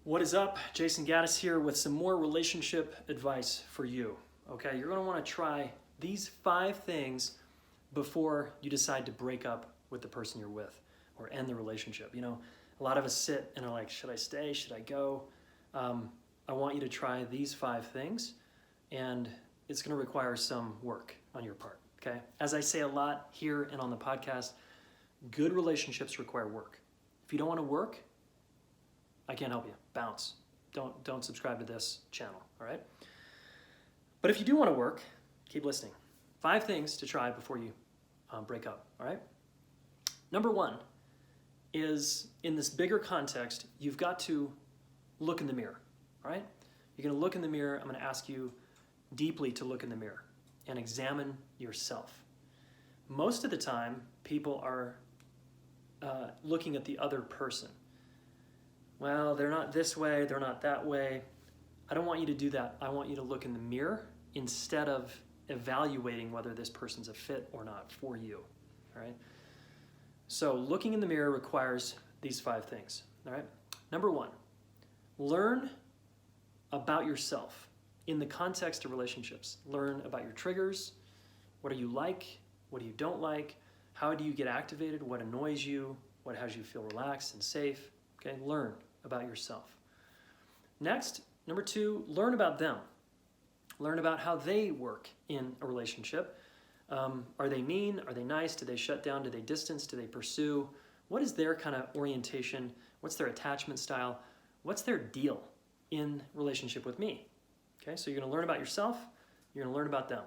What is up? Jayson Gaddis here with some more relationship advice for you. Okay, you're going to want to try these 5 things before you decide to break up with the person you're with or end the relationship. You know, a lot of us sit and are like, should I stay? Should I go? I want you to try these 5 things, and it's going to require some work on your part. Okay, as I say a lot here and on the podcast, good relationships require work. If you don't want to work, I can't help you. Bounce. Don't subscribe to this channel, all right? But if you do want to work, keep listening. 5 things to try before you break up, all right? Number 1 is, in this bigger context, you've got to look in the mirror, all right? You're going to look in the mirror. I'm going to ask you deeply to look in the mirror and examine yourself. Most of the time, people are looking at the other person. Well, they're not this way, they're not that way. I don't want you to do that. I want you to look in the mirror instead of evaluating whether this person's a fit or not for you, all right? So looking in the mirror requires these 5 things, all right? Number 1, learn about yourself in the context of relationships. Learn about your triggers. What do you like? What do you don't like? How do you get activated? What annoys you? What has you feel relaxed and safe? Okay, learn about yourself. Next, number 2, learn about them. Learn about how they work in a relationship. Are they mean? Are they nice? Do they shut down? Do they distance? Do they pursue? What is their kind of orientation? What's their attachment style? What's their deal in relationship with me? Okay, so you're going to learn about yourself. You're going to learn about them.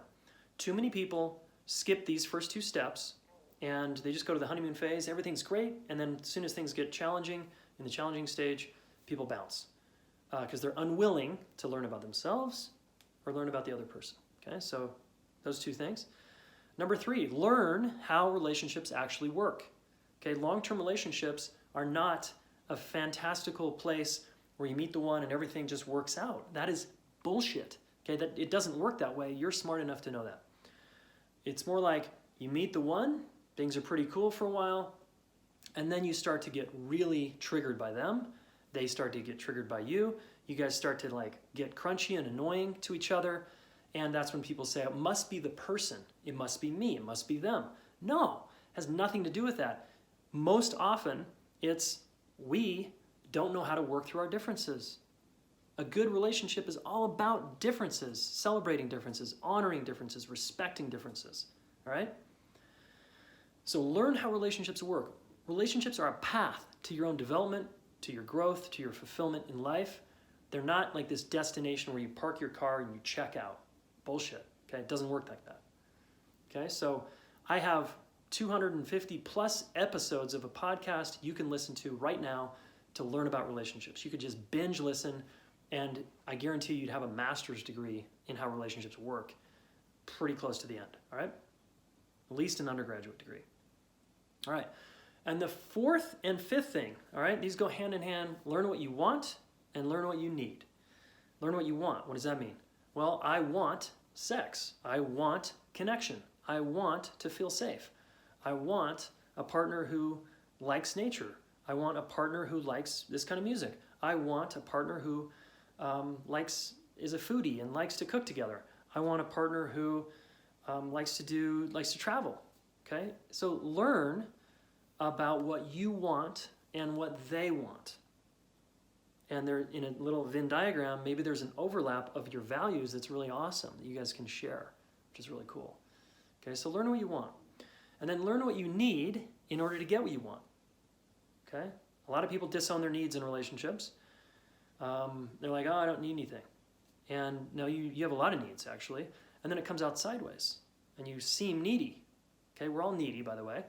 Too many people skip these first 2 steps and they just go to the honeymoon phase. Everything's great, and then as soon as things get challenging, in the challenging stage, people bounce because they're unwilling to learn about themselves or learn about the other person. Okay, so those 2 things. Number 3, learn how relationships actually work. Okay, long-term relationships are not a fantastical place where you meet the one and everything just works out. That is bullshit. Okay, that it doesn't work that way. You're smart enough to know that. It's more like you meet the one, things are pretty cool for a while, and then you start to get really triggered by them. They start to get triggered by you. You guys start to like get crunchy and annoying to each other. And that's when people say, it must be the person. It must be me. It must be them. No, it has nothing to do with that. Most often, it's we don't know how to work through our differences. A good relationship is all about differences, celebrating differences, honoring differences, respecting differences, all right? So learn how relationships work. Relationships are a path to your own development, to your growth, to your fulfillment in life. They're not like this destination where you park your car and you check out. Bullshit, okay? It doesn't work like that, okay? So I have 250 plus episodes of a podcast you can listen to right now to learn about relationships. You could just binge listen, and I guarantee you'd have a master's degree in how relationships work pretty close to the end, all right? At least an undergraduate degree. All right. And the 4th and 5th thing, all right, these go hand in hand. Learn what you want and learn what you need. Learn what you want. What does that mean? Well, I want sex. I want connection. I want to feel safe. I want a partner who likes nature. I want a partner who likes this kind of music. I want a partner who is a foodie and likes to cook together. I want a partner who likes to travel. Okay? So learn about what you want and what they want. And there, in a little Venn diagram, maybe there's an overlap of your values that's really awesome that you guys can share, which is really cool. Okay, so learn what you want. And then learn what you need in order to get what you want. Okay? A lot of people disown their needs in relationships. They're like, oh, I don't need anything. And no, you have a lot of needs, actually. And then it comes out sideways. And you seem needy. Okay, we're all needy, by the way.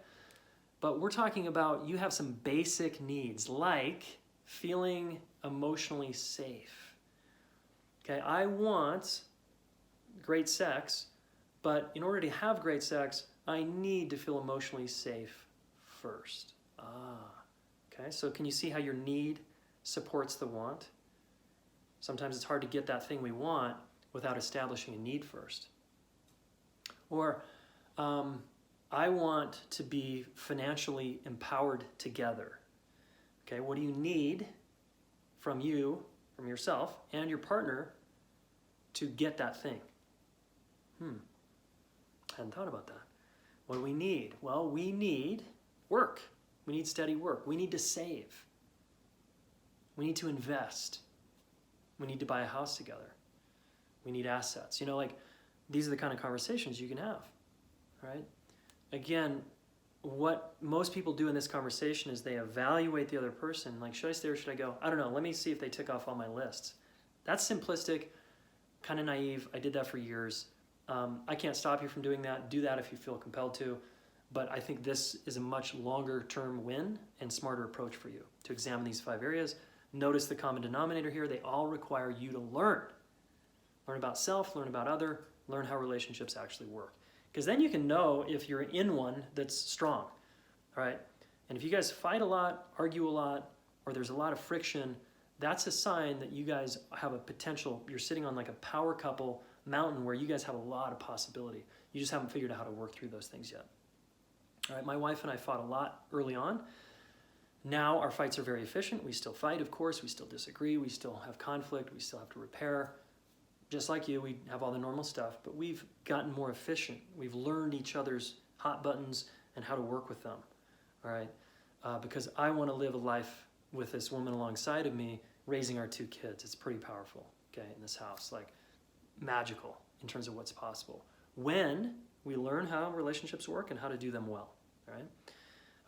But we're talking about you have some basic needs, like feeling emotionally safe. Okay, I want great sex, but in order to have great sex, I need to feel emotionally safe first. Okay, so can you see how your need supports the want? Sometimes it's hard to get that thing we want without establishing a need first. Or, I want to be financially empowered together. Okay, what do you need from you, from yourself, and your partner to get that thing? Hadn't thought about that. What do we need? Well, we need work. We need steady work. We need to save. We need to invest. We need to buy a house together. We need assets. You know, like, these are the kind of conversations you can have, right? Again, what most people do in this conversation is they evaluate the other person. Like, should I stay or should I go? I don't know. Let me see if they tick off all my lists. That's simplistic, kind of naive. I did that for years. I can't stop you from doing that. Do that if you feel compelled to. But I think this is a much longer term win and smarter approach for you to examine these 5 areas. Notice the common denominator here. They all require you to learn. Learn about self, learn about other, learn how relationships actually work. Because then you can know if you're in one that's strong, all right? And if you guys fight a lot, argue a lot, or there's a lot of friction, that's a sign that you guys have a potential, you're sitting on like a power couple mountain where you guys have a lot of possibility. You just haven't figured out how to work through those things yet. All right, my wife and I fought a lot early on. Now our fights are very efficient. We still fight, of course. We still disagree. We still have conflict. We still have to repair. Just like you, we have all the normal stuff, but we've gotten more efficient. We've learned each other's hot buttons and how to work with them, all right? Because I want to live a life with this woman alongside of me, raising our 2 kids. It's pretty powerful, okay, in this house, like magical in terms of what's possible when we learn how relationships work and how to do them well, all right?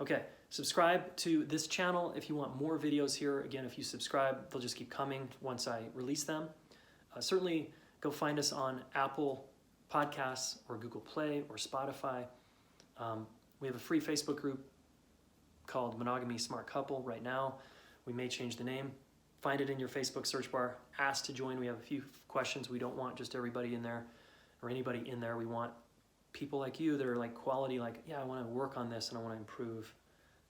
Okay, subscribe to this channel if you want more videos here. Again, if you subscribe, they'll just keep coming once I release them. Certainly go find us on Apple Podcasts or Google Play or Spotify. We have a free Facebook group called Monogamy Smart Couple right now. We may change the name. Find it in your Facebook search bar. Ask to join. We have a few questions. We don't want just everybody in there or anybody in there. We want people like you that are like quality, like, yeah, I want to work on this and I want to improve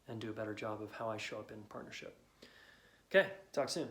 and do a better job of how I show up in partnership. Okay, talk soon.